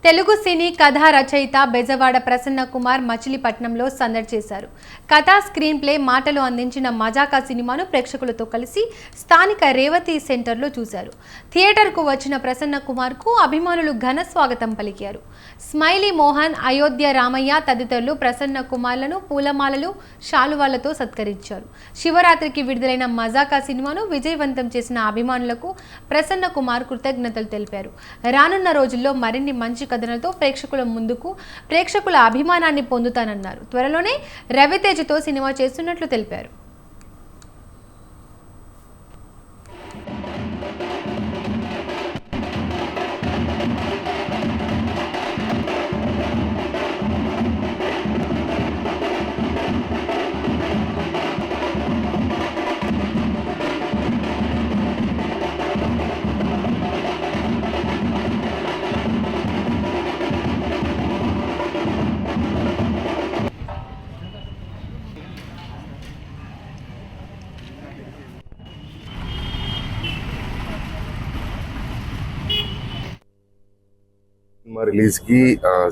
తెలుగు సినీ కథా రచయిత బెజవాడ ప్రసన్న కుమార్ మచిలీపట్నంలో సందడి చేశారు. కథా స్క్రీన్ ప్లే మాటలు అందించిన మజాకా సినిమాను ప్రేక్షకులతో కలిసి స్థానిక రేవతి సెంటర్లో చూశారు. థియేటర్కు వచ్చిన ప్రసన్న కుమార్కు అభిమానులు ఘన స్వాగతం పలికారు. స్మైలీ మోహన్, అయోధ్య రామయ్య తదితరులు ప్రసన్న కుమార్లను పూలమాలలు, శాలువాలతో సత్కరించారు. శివరాత్రికి విడుదలైన మజాకా సినిమాను విజయవంతం చేసిన అభిమానులకు ప్రసన్న కుమార్ కృతజ్ఞతలు తెలిపారు. రానున్న రోజుల్లో మరిన్ని మంచి కథనాలతో ప్రేక్షకుల అభిమానాన్ని పొందుతానన్నారు. త్వరలోనే రవితేజతో సినిమా చేస్తున్నట్లు తెలిపారు.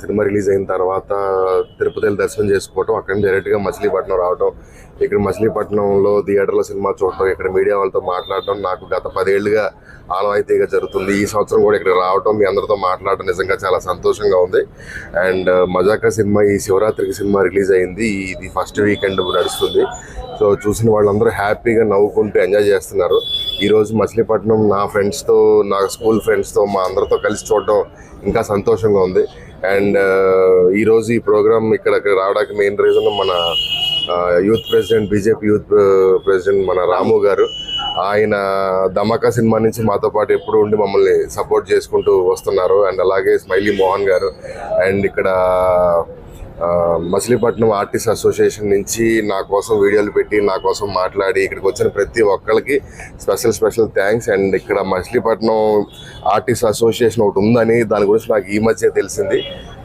సినిమా రిలీజ్ అయిన తర్వాత తిరుపతిలో దర్శనం చేసుకోవటం, అక్కడి నుంచి డైరెక్ట్గా మచిలీపట్నం రావటం, ఇక్కడ మచిలీపట్నంలో థియేటర్లో సినిమా చూడటం, ఇక్కడ మీడియా వాళ్ళతో మాట్లాడటం నాకు గత 10 ఏళ్ళుగా ఆనవాయితీగా జరుగుతుంది. ఈ సంవత్సరం కూడా ఇక్కడ రావటం, మీ అందరితో మాట్లాడటం నిజంగా చాలా సంతోషంగా ఉంది. అండ్ మజాకా సినిమా ఈ శివరాత్రికి సినిమా రిలీజ్ అయింది. ఇది ఫస్ట్ వీకెండ్ నడుస్తుంది. సో చూసిన వాళ్ళందరూ హ్యాపీగా నవ్వుకుంటూ ఎంజాయ్ చేస్తున్నారు. ఈరోజు మచిలీపట్నం నా ఫ్రెండ్స్తో, నా స్కూల్ ఫ్రెండ్స్తో, మా అందరితో కలిసి చూడటం ఇంకా సంతోషంగా ఉంది. అండ్ ఈరోజు ఈ ప్రోగ్రామ్ ఇక్కడ రావడానికి మెయిన్ రీజన్ మన youth president, BJP youth president మన రాము గారు. ఆయన ధమాకా సినిమా నుంచి మాతో పాటు ఎప్పుడు ఉండి మమ్మల్ని సపోర్ట్ చేసుకుంటూ వస్తున్నారు. అండ్ అలాగే స్మైలీ మోహన్ గారు, అండ్ ఇక్కడ మచిలీపట్నం ఆర్టిస్ట్ అసోసియేషన్ నుంచి నా కోసం వీడియోలు పెట్టి, నా కోసం మాట్లాడి ఇక్కడికి వచ్చిన ప్రతి ఒక్కరికి స్పెషల్ థ్యాంక్స్. అండ్ ఇక్కడ మచిలీపట్నం ఆర్టిస్ట్ అసోసియేషన్ ఒకటి ఉందని దాని గురించి నాకు ఈ మధ్య తెలిసింది.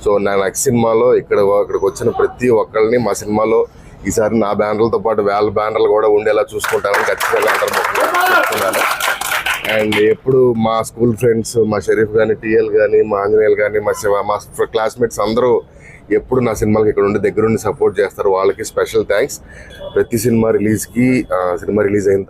సో నా నెక్స్ట్ సినిమాలో ఇక్కడికి వచ్చిన ప్రతి ఒక్కరిని మా సినిమాలో ఈసారి నా బ్యానర్లతో పాటు వాళ్ళ బ్యానర్లు కూడా ఉండేలా చూసుకుంటానని ఖచ్చితంగా అందరూ చెప్తున్నాను. అండ్ ఎప్పుడు మా స్కూల్ ఫ్రెండ్స్, మా షరీఫ్ కానీ, టీఎల్ కానీ, మా ఆంజనేయులు కానీ, మా క్లాస్మేట్స్ అందరూ ఎప్పుడు నా సినిమాకి ఇక్కడ ఉండి దగ్గరుండి సపోర్ట్ చేస్తారు. వాళ్ళకి స్పెషల్ థ్యాంక్స్. ప్రతి సినిమా రిలీజ్ అయిన